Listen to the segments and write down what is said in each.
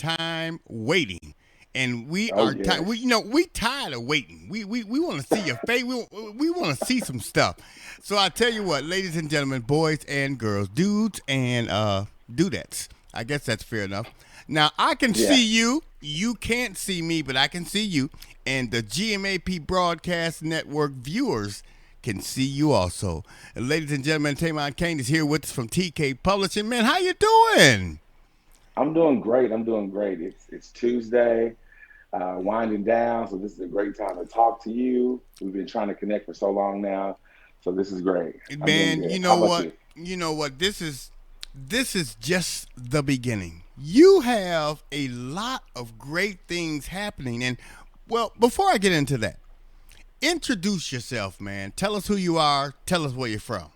time waiting. And we Oh are tired. yes. We tired of waiting. We want to see your face. We want to see some stuff. So I tell you what, ladies and gentlemen, boys and girls, dudes and dudettes. I guess that's fair enough. Now I can Yeah. see you. You can't see me, but I can see you. And the GMAP Broadcast Network viewers can see you also. And ladies and gentlemen, TaMon Kane is here with us from TK Publishing. Man, how you doing? I'm doing great. I'm doing great. It's Tuesday, winding down, so this is a great time to talk to you. We've been trying to connect for so long now, so this is great. I'm doing Man, you good. How know about what? you? You know what? This is just the beginning. You have a lot of great things happening, and well, before I get into that, introduce yourself, man. Tell us who you are. Tell us where you're from.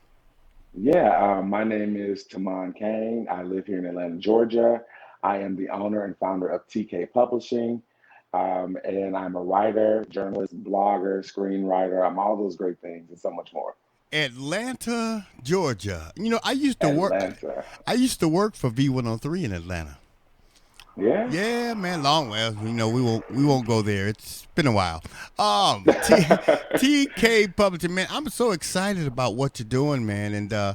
Yeah, my name is TaMon Kane. I live here in Atlanta, Georgia. I am the owner and founder of TK Publishing, and I'm a writer, journalist, blogger, screenwriter. I'm all those great things and so much more. Atlanta, Georgia. I used to work. Atlanta. I used to work for V103 in Atlanta. Yeah. Yeah, man, long well. We won't go there. It's been a while. TK Publishing, man. I'm so excited about what you're doing, man, and I'm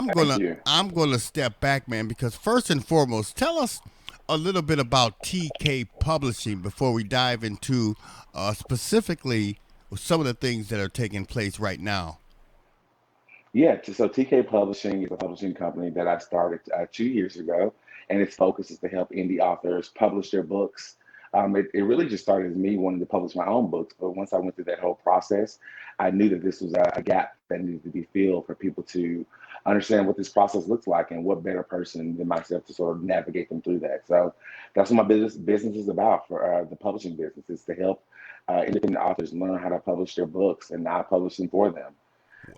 Thank gonna you. I'm gonna step back, man, because first and foremost, tell us a little bit about TK Publishing before we dive into specifically some of the things that are taking place right now. Yeah, so TK Publishing is a publishing company that I started 2 years ago, and its focus is to help indie authors publish their books. It really just started as me wanting to publish my own books, but once I went through that whole process, I knew that this was a gap that needed to be filled for people to understand what this process looks like, and what better person than myself to sort of navigate them through that. So that's what my business is about for the publishing business, is to help independent authors learn how to publish their books and not publish them for them.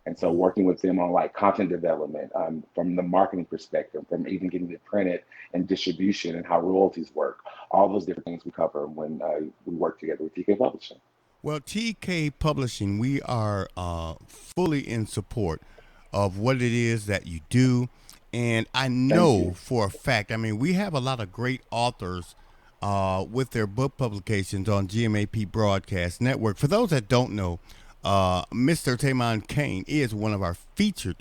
And so Oh, working with them on like content development, from the marketing perspective, from even getting it printed and distribution and how royalties work, all those different things we cover when we work together with TK Publishing. well, TK Publishing, we are fully in support of what it is that you do. And I Thank know you. for a fact, I mean, we have a lot of great authors with their book publications on GMAP Broadcast Network. For those that don't know, Mr. Tamon Kane is one of our featured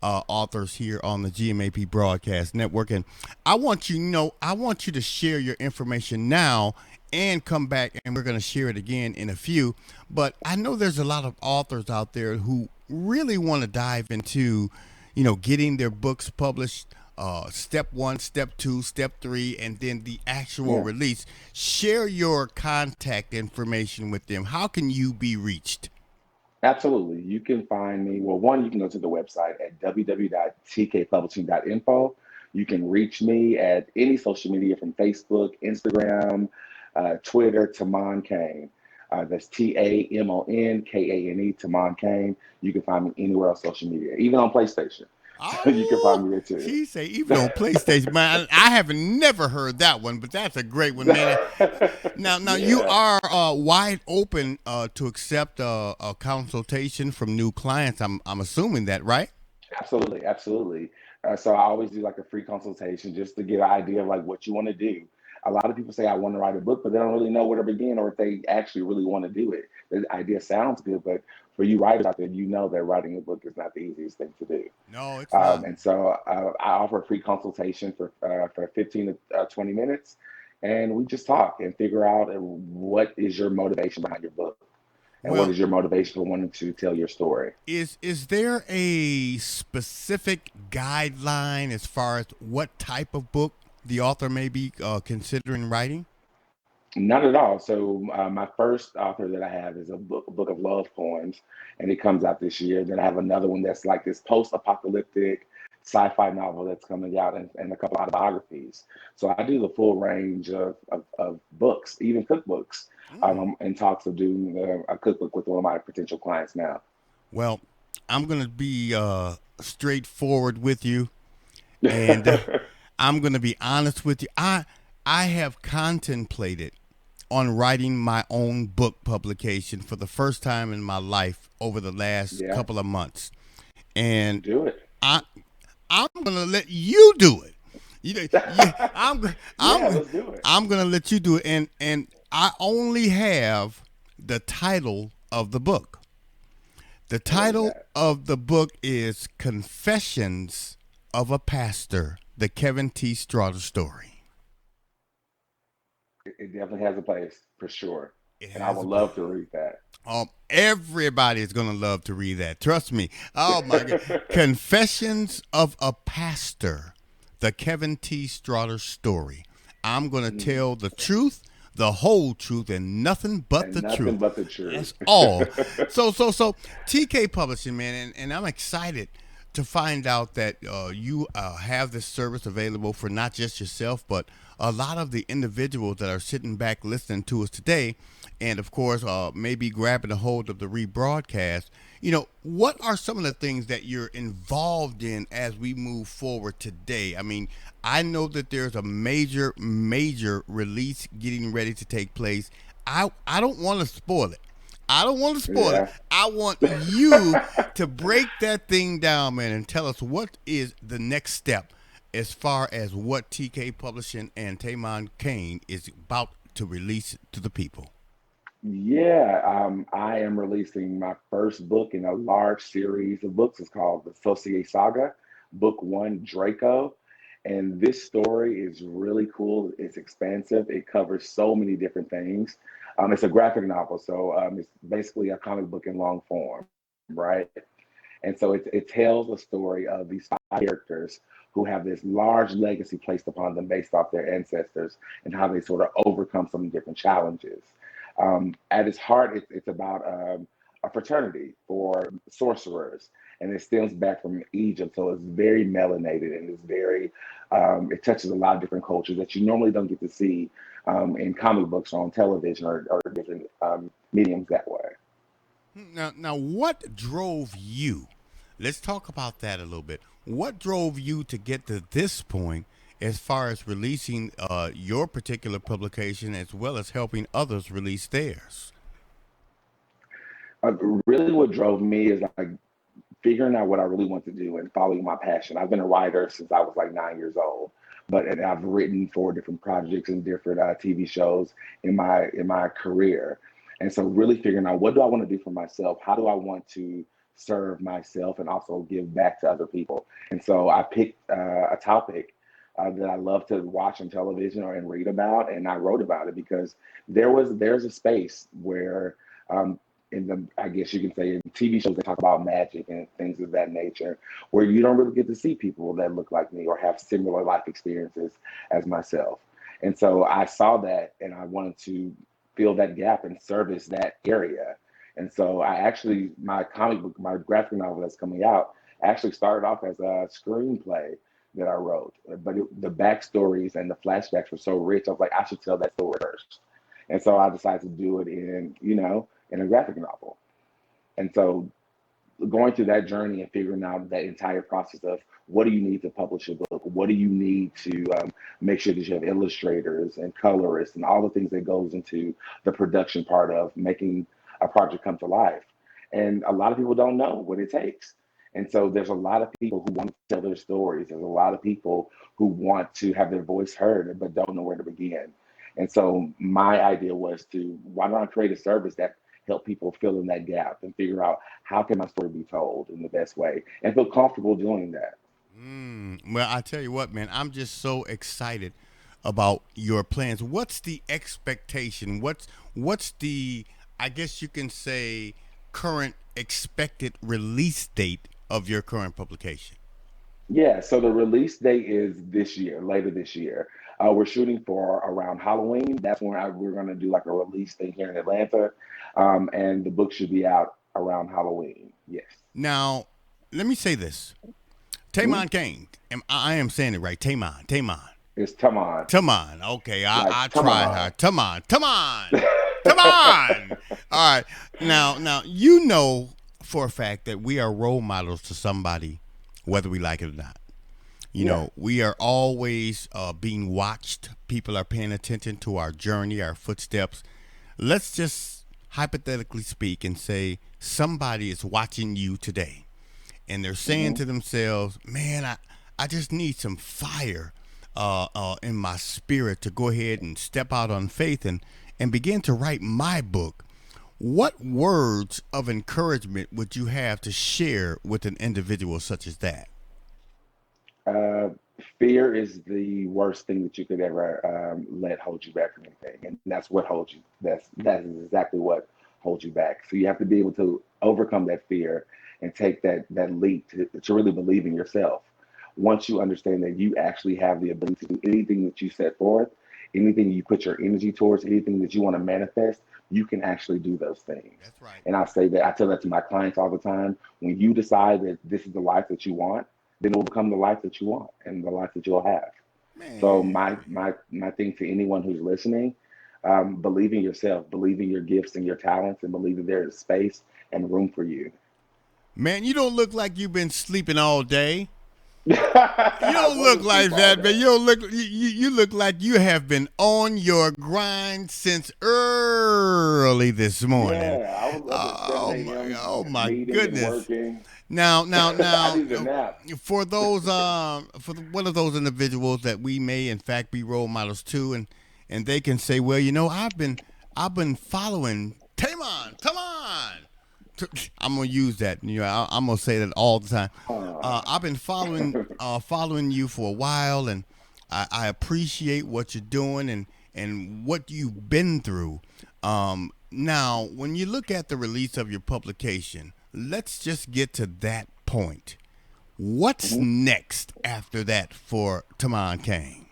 authors here on the GMAP Broadcast Network. And I want you to share your information now and come back, and we're going to share it again in a few. But I know there's a lot of authors out there who really want to dive into, getting their books published. Step one, step two, step three, and then the actual Yeah, release. Share your contact information with them. How can you be reached? absolutely. You can find me. Well, one, you can go to the website at www.tkpublishing.info. You can reach me at any social media from Facebook, Instagram, Twitter, Tamon Kane. That's TaMonKane, Tamon Kane. You can find me anywhere on social media, even on PlayStation. So you can Oh, find me there too. he say even on PlayStation, man. I haven't never heard that one, but that's a great one, man. Now you Yeah, are wide open to accept a consultation from new clients. I'm assuming that, right? absolutely, absolutely. So I always do like a free consultation just to get an idea of like what you want to do. A lot of people say I want to write a book, but they don't really know where to begin or if they actually really want to do it. The idea sounds good, but for you writers out there, you know that writing a book is not the easiest thing to do. No, it's not. And so I offer a free consultation for 15 to 20 minutes, and we just talk and figure out what is your motivation behind your book, and what Well, is your motivation for wanting to tell your story. is there a specific guideline as far as what type of book the author may be considering writing? Not at all. So my first author that I have is a book of love poems, and it comes out this year. Then I have another one that's like this post-apocalyptic sci-fi novel that's coming out, and a couple autobiographies. So I do the full range of books, even cookbooks, Mm. I'm in talks of doing a cookbook with one of my potential clients now. Well, I'm gonna be straightforward with you, and I'm gonna be honest with you. I have contemplated on writing my own book publication for the first time in my life over the last Yeah, couple of months, and do it. I I'm gonna let you do it. You know, yeah, Yeah, I'm let's do it. I'm gonna let you do it, and I only have the title of the book. The What is title that? of the book is Confessions of a Pastor: The Kevin T. Stroughter Story. It definitely has a place for sure, It and I has would a love to read that. everybody is gonna love to read that. Trust me. Oh my God, Confessions of a Pastor: The Kevin T. Stroughter Story. I'm gonna Mm, tell the truth, the whole truth, and nothing but and the nothing truth. but the truth. That's all. So TK Publishing, man, and I'm excited to find out that you have this service available for not just yourself, but a lot of the individuals that are sitting back listening to us today, and of course, maybe grabbing a hold of the rebroadcast. What are some of the things that you're involved in as we move forward today? I mean, I know that there's a major release getting ready to take place. I don't want to spoil it. I don't want to spoil it. Yeah. I want you to break that thing down, man, and tell us what is the next step as far as what TK Publishing and TaMon Kane is about to release to the people. Yeah, I am releasing my first book in a large series of books. It's called The Saucier Saga, Book One, Draco. And this story is really cool. It's expansive. It covers so many different things. It's a graphic novel, so it's basically a comic book in long form, right? And so it tells a story of these five characters who have this large legacy placed upon them based off their ancestors and how they sort of overcome some different challenges. At its heart, it's about a fraternity for sorcerers, and it stems back from Egypt, so it's very melanated and it's very, it touches a lot of different cultures that you normally don't get to see in comic books or on television or different mediums that way. Now, what drove you? Let's talk about that a little bit. What drove you to get to this point as far as releasing your particular publication as well as helping others release theirs? Uh, Really, what drove me is like figuring out what I really want to do and following my passion. I've been a writer since I was like 9 years old, but and I've written for different projects and different TV shows in my career. And so, really figuring out what do I want to do for myself? How do I want to serve myself and also give back to other people? And so, I picked a topic. That I love to watch on television or and read about, and I wrote about it because there's a space where um, in the I guess you can say in TV shows they talk about magic and things of that nature, where you don't really get to see people that look like me or have similar life experiences as myself. And so I saw that and I wanted to fill that gap and service that area. And so I actually my comic book, my graphic novel that's coming out actually started off as a screenplay that I wrote. But the backstories and the flashbacks were so rich, I was like, I should tell that story first. And so I decided to do it in a graphic novel. And so going through that journey and figuring out that entire process of what do you need to publish a book, what do you need to make sure that you have illustrators and colorists and all the things that goes into the production part of making a project come to life. And a lot of people don't know what it takes. And so there's a lot of people who want to tell their stories. There's a lot of people who want to have their voice heard but don't know where to begin. And so my idea was to why don't I create a service that help people fill in that gap and figure out how can my story be told in the best way and feel comfortable doing that. Well, I tell you what, man, I'm just so excited about your plans. What's the expectation? What's the I guess you can say current expected release date of your current publication? Yeah, so the release date is this year, later this year. We're shooting for around Halloween. That's when we're going to do like a release thing here in Atlanta. And the book should be out around Halloween. Yes. Now, let me say this. Mhm. TaMon Kane. I am saying it right. TaMon. It's TaMon, TaMon. Okay, I like tried TaMon. hard. TaMon. All right. Now you know for a fact that we are role models to somebody, whether we like it or not. Yeah. We are always being watched. People are paying attention to our journey, our footsteps. Let's just hypothetically speak and say somebody is watching you today and they're saying Hmm. to themselves, man, I just need some fire. in my spirit to go ahead and step out on faith and begin to write my book. What words of encouragement would you have to share with an individual such as that? Uh, Fear is the worst thing that you could ever let hold you back from anything, and that's what holds you. That is exactly what holds you back. So you have to be able to overcome that fear and take that leap to really believe in yourself. Once you understand that you actually have the ability to do anything that you set forth, anything you put your energy towards, anything that you want to manifest, you can actually do those things. That's right. And I tell that to my clients all the time. When you decide that this is the life that you want, then it will become the life that you want and the life that you'll have. So Man, my thing to anyone who's listening, believe in yourself, believe in your gifts and your talents, and believe that there is space and room for you. man, you don't look like you've been sleeping all day. You I don't look wasn't like asleep all that, man. day. You look like you have been on your grind since early this morning. Yeah, I was up at 7 a.m. Oh my meeting and goodness. working. I Now, needed a nap. for those one of those individuals that we may in fact be role models to, and they can say, well, I've been following Tamon. Come on. I'm gonna use that. I'm gonna say that all the time. Uh, I've been following you for a while, and I appreciate what you're doing and what you've been through. Now, when you look at the release of your publication, let's just get to that point. What's mhm. next after that for TaMon Kane?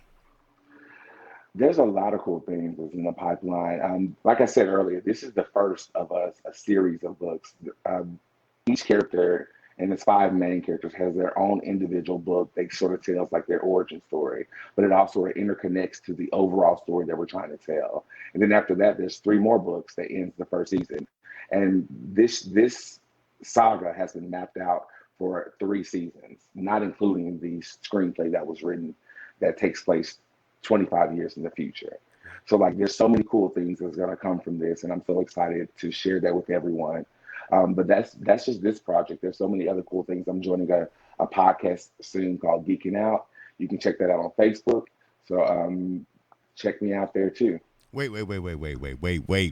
There's a lot of cool things that's in the pipeline. Like I said earlier, this is the first of a series of books. Um, each character and its five main characters has their own individual book. They sort of tells like their origin story, but it also sort of interconnects to the overall story that we're trying to tell. And then after that, there's three more books that ends the first season. And this saga has been mapped out for 3 seasons, not including the screenplay that was written that takes place 25 years in the future. So like there's so many cool things that's gonna come from this, and I'm so excited to share that with everyone. But that's just this project. There's so many other cool things. I'm joining a podcast soon called Geeking Out. You can check that out on Facebook. So check me out there too.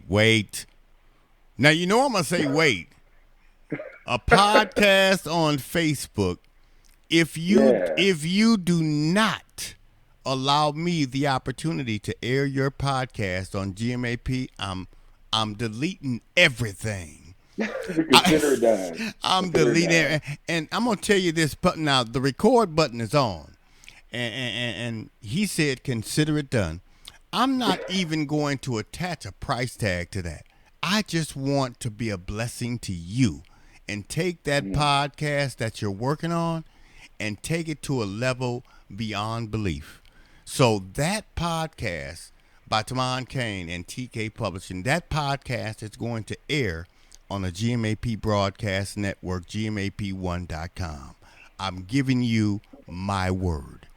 Wait. Now you know I'm gonna say wait. A podcast on Facebook. Yeah. If you do not allow me the opportunity to air your podcast on GMAP, I'm deleting everything. I, Consider it done. I'm Consider it deleting done. it, and I'm gonna tell you this. But now the record button is on, and he said consider it done. I'm not even going to attach a price tag to that. I just want to be a blessing to you and take that Mm, podcast that you're working on and take it to a level beyond belief. So that podcast by Tamon Kane and TK Publishing, that podcast is going to air on the GMAP Broadcast Network, GMAP1.com. I'm giving you my word.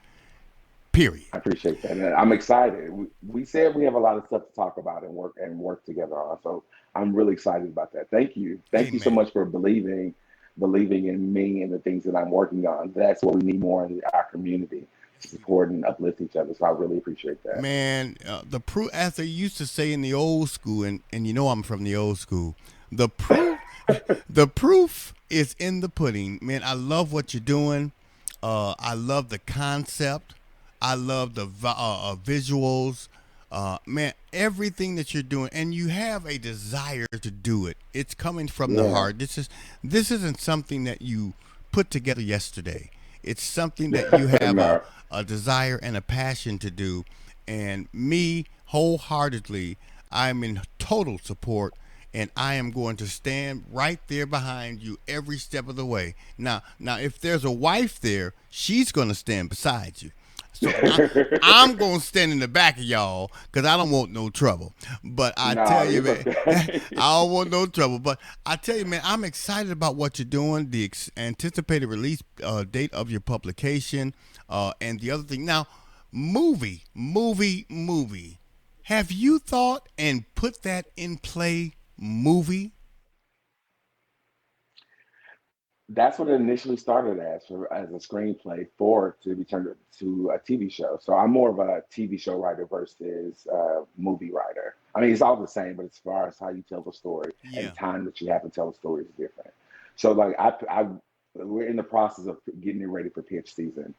Period. I appreciate that. And I'm excited. We said we have a lot of stuff to talk about and work together on. So I'm really excited about that. Thank you. Thank you so Amen. much for believing in me and the things that I'm working on. That's what we need more in our community to support and uplift each other. So I really appreciate that. Man, the proof, as they used to say in the old school, and you know I'm from the old school, the proof, the proof is in the pudding. Man, I love what you're doing. I love the concept. I love the visuals. Man, everything that you're doing, and you have a desire to do it. It's coming from the Yeah. heart. This isn't something that you put together yesterday. It's something that you have No. a desire and a passion to do. And me, wholeheartedly, I'm in total support, and I am going to stand right there behind you every step of the way. Now, if there's a wife there, she's going to stand beside you. I'm gonna stand in the back of y'all because I don't want no trouble. But I No, tell you, it's man, okay. I don't want no trouble. But I tell you, man, I'm excited about what you're doing. The anticipated release date of your publication, and the other thing. Now, movie. Have you thought and put that in play? Movie. That's what it initially started as, as a screenplay for it to be turned to a TV show. So I'm more of a TV show writer versus a movie writer. I mean, it's all the same, but as far as how you tell the story and Yeah. time that you have to tell the story is different. So like we're in the process of getting it ready for pitch season,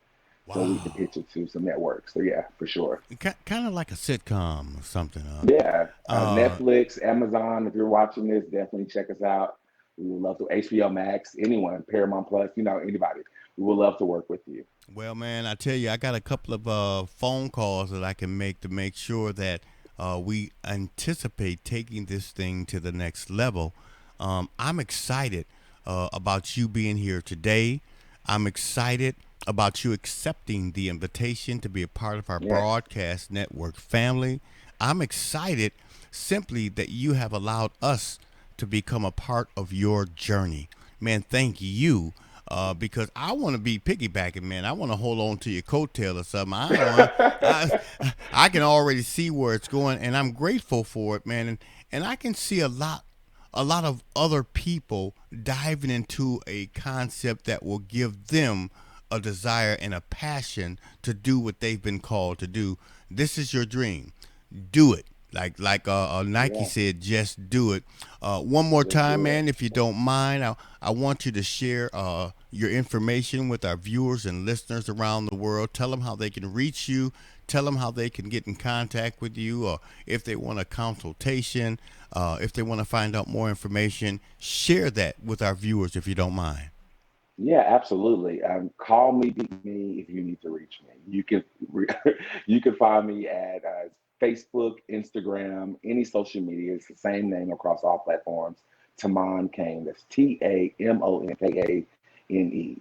so we can Wow. pitch it to some networks. So yeah, for sure. Kind of like a sitcom or something. Yeah, Uh, Netflix, Amazon. If you're watching this, definitely check us out. We would love to. HBO Max, anyone, Paramount Plus, anybody. We would love to work with you. well, man, I tell you, I got a couple of phone calls that I can make to make sure that we anticipate taking this thing to the next level. I'm excited about you being here today. I'm excited about you accepting the invitation to be a part of our Yes, broadcast network family. I'm excited simply that you have allowed us to become a part of your journey. Man, thank you. Because I want to be piggybacking, man. I want to hold on to your coattail or something. I don't want. I can already see where it's going, and I'm grateful for it, man. And I can see a lot of other people diving into a concept that will give them a desire and a passion to do what they've been called to do. This is your dream. Do it. Like Nike yeah, said, just do it. One more just time, do it. man, if you don't mind, I want you to share your information with our viewers and listeners around the world. Tell them how they can reach you. Tell them how they can get in contact with you, or if they want a consultation, if they want to find out more information. Share that with our viewers if you don't mind. Yeah, absolutely. Call me, beat me if you need to reach me. You can find me at Facebook, Instagram, any social media. It's the same name across all platforms. TaMon Kane. That's TaMonkane. You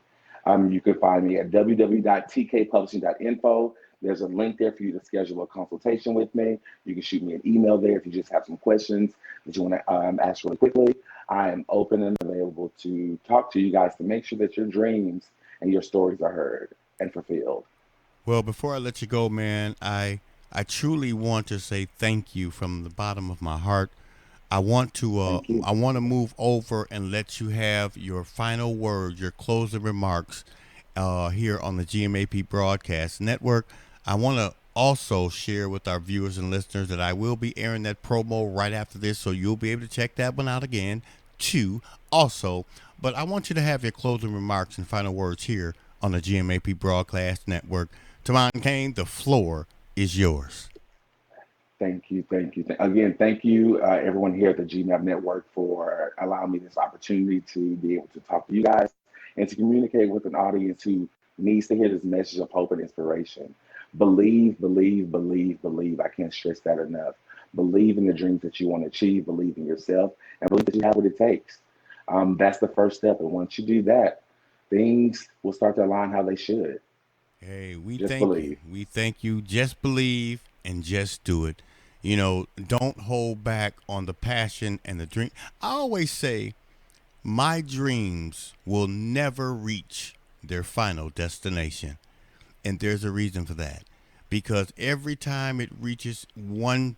can find me at www.tkpublishing.info. There's a link there for you to schedule a consultation with me. You can shoot me an email there if you just have some questions that you want to ask really quickly. I am open and available to talk to you guys to make sure that your dreams and your stories are heard and fulfilled. Well, before I let you go, man, I truly want to say thank you from the bottom of my heart. Thank you. I want to move over and let you have your final word, your closing remarks here on the GMAP Broadcast Network. I want to also share with our viewers and listeners that I will be airing that promo right after this, so you'll be able to check that one out again too. Also, but I want you to have your closing remarks and final words here on the GMAP Broadcast Network. TaMon Kane, the floor is yours. Thank you. Thank you. Again, thank you, everyone here at the GMAP Network, for allowing me this opportunity to be able to talk to you guys and to communicate with an audience who needs to hear this message of hope and inspiration. Believe, believe, believe, believe. I can't stress that enough. Believe in the dreams that you want to achieve, believe in yourself, and believe that you have what it takes. That's the first step. And once you do that, things will start to align how they should. Hey, we Just thank you. believe. We thank you. Just believe and just do it. Don't hold back on the passion and the dream. I always say my dreams will never reach their final destination. And there's a reason for that. Because every time it reaches one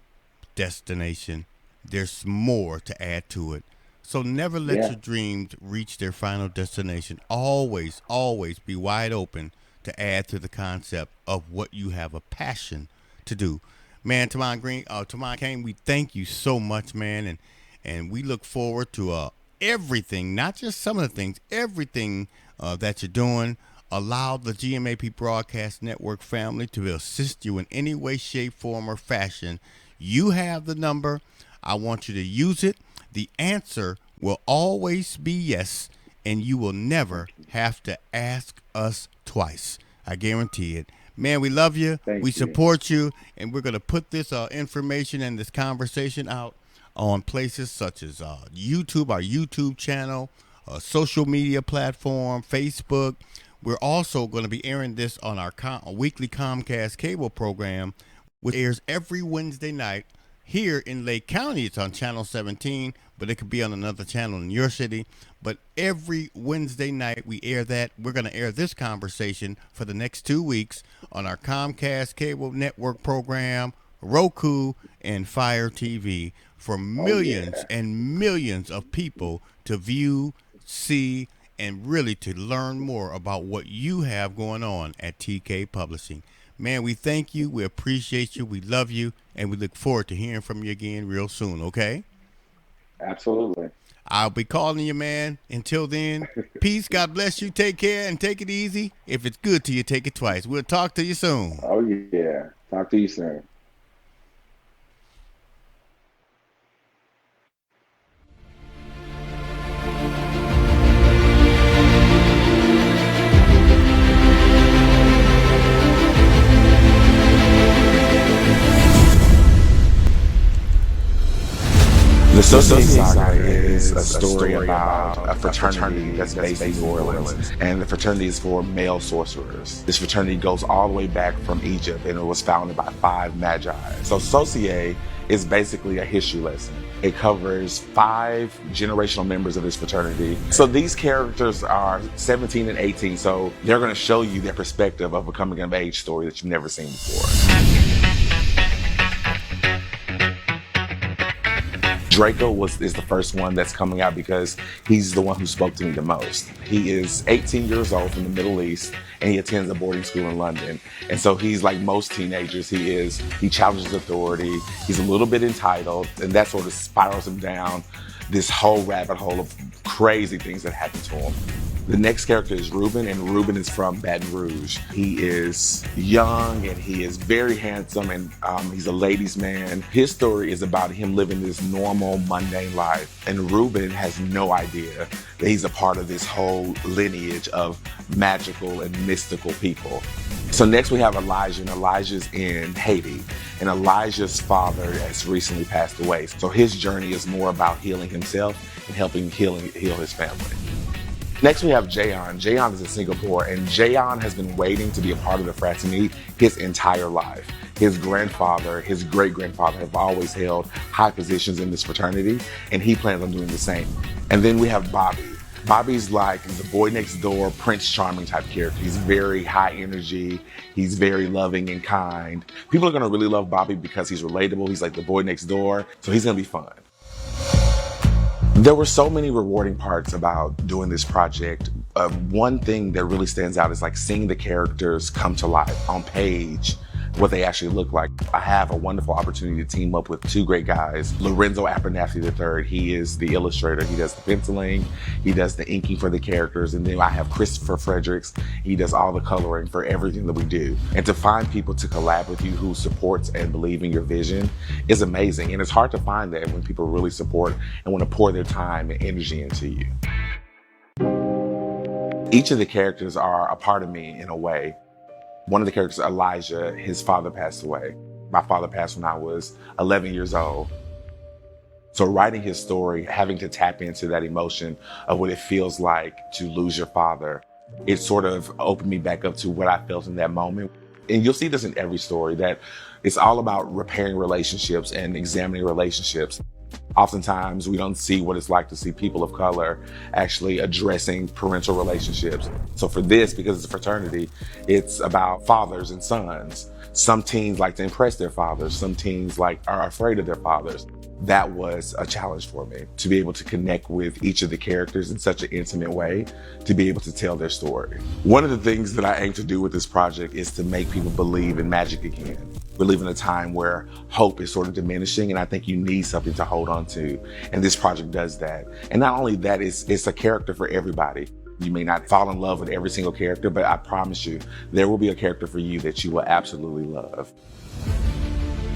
destination, there's more to add to it. So never let Yeah. your dreams reach their final destination. Always, always be wide open to add to the concept of what you have a passion to do. Man, Tamon Kane, we thank you so much, man, and we look forward to everything, not just some of the things, everything that you're doing. Allow the GMAP Broadcast Network family to assist you in any way, shape, form, or fashion. You have the number. I want you to use it. The answer will always be yes, and you will never Thank you. have to ask us twice. I guarantee it. Man, we love you. We Thank you. support you, and we're going to put this information and this conversation out on places such as YouTube, our YouTube channel, social media platform, Facebook. We're also going to be airing this on our weekly Comcast cable program, which airs every Wednesday night. Here in Lake County, it's on Channel 17, but it could be on another channel in your city. But every Wednesday night, we air that. We're going to air this conversation for the next 2 weeks on our Comcast cable network program, Roku, and Fire TV for Oh millions yeah. and millions of people to view, see, and really to learn more about what you have going on at TK Publishing. Man, we thank you, we appreciate you, we love you, and we look forward to hearing from you again real soon, okay? Absolutely. I'll be calling you, man. Until then, peace, God bless you, take care, and take it easy. If it's good to you, take it twice. We'll talk to you soon. Oh, yeah. Talk to you soon. The Associate Saga is a story about a fraternity that's based in New Orleans, and the fraternity is for male sorcerers. This fraternity goes all the way back from Egypt, and it was founded by 5 magi. So Associate is basically a history lesson. It covers 5 generational members of this fraternity. So these characters are 17 and 18, so they're going to show you their perspective of a coming of age story that you've never seen before. Draco is the first one that's coming out because he's the one who spoke to me the most. He is 18 years old from the Middle East, and he attends a boarding school in London. And so he's like most teenagers. He challenges authority. He's a little bit entitled, and that sort of spirals him down this whole rabbit hole of crazy things that happen to him. The next character is Ruben, and Ruben is from Baton Rouge. He is young and he is very handsome, and he's a ladies' man. His story is about him living this normal, mundane life. And Ruben has no idea that he's a part of this whole lineage of magical and mystical people. So next we have Elijah, and Elijah's in Haiti. And Elijah's father has recently passed away. So his journey is more about healing himself and helping heal his family. Next, we have Jayon. Jayon is in Singapore, and Jayon has been waiting to be a part of the fraternity his entire life. His grandfather, his great-grandfather have always held high positions in this fraternity, and he plans on doing the same. And then we have Bobby. Bobby's like the boy next door, Prince Charming type character. He's very high energy. He's very loving and kind. People are going to really love Bobby because he's relatable. He's like the boy next door, so he's going to be fun. There were so many rewarding parts about doing this project. One thing that really stands out is like seeing the characters come to life on page, what they actually look like. I have a wonderful opportunity to team up with 2 great guys. Lorenzo Abernathy III, he is the illustrator. He does the penciling, he does the inking for the characters, and then I have Christopher Fredericks. He does all the coloring for everything that we do. And to find people to collab with you who supports and believe in your vision is amazing. And it's hard to find that when people really support and want to pour their time and energy into you. Each of the characters are a part of me in a way. One of the characters, Elijah, his father passed away. My father passed when I was 11 years old. So writing his story, having to tap into that emotion of what it feels like to lose your father, it sort of opened me back up to what I felt in that moment. And you'll see this in every story, that it's all about repairing relationships and examining relationships. Oftentimes, we don't see what it's like to see people of color actually addressing parental relationships. So for this, because it's a fraternity, it's about fathers and sons. Some teens like to impress their fathers. Some teens are afraid of their fathers. That was a challenge for me, to be able to connect with each of the characters in such an intimate way, to be able to tell their story. One of the things that I aim to do with this project is to make people believe in magic again. We live in a time where hope is sort of diminishing, and I think you need something to hold on to. And this project does that. And not only that, it's a character for everybody. You may not fall in love with every single character, but I promise you, there will be a character for you that you will absolutely love.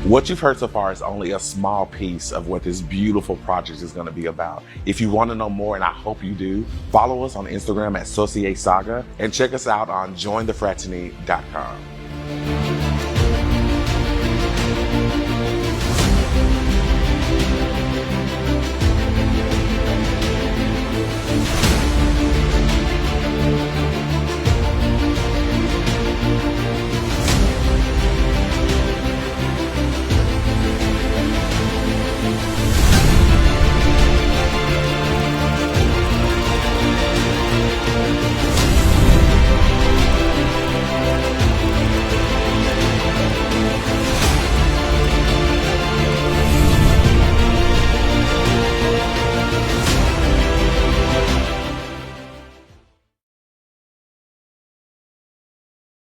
What you've heard so far is only a small piece of what this beautiful project is going to be about. If you want to know more, and I hope you do, follow us on Instagram at Associate Saga and check us out on jointhefraternity.com.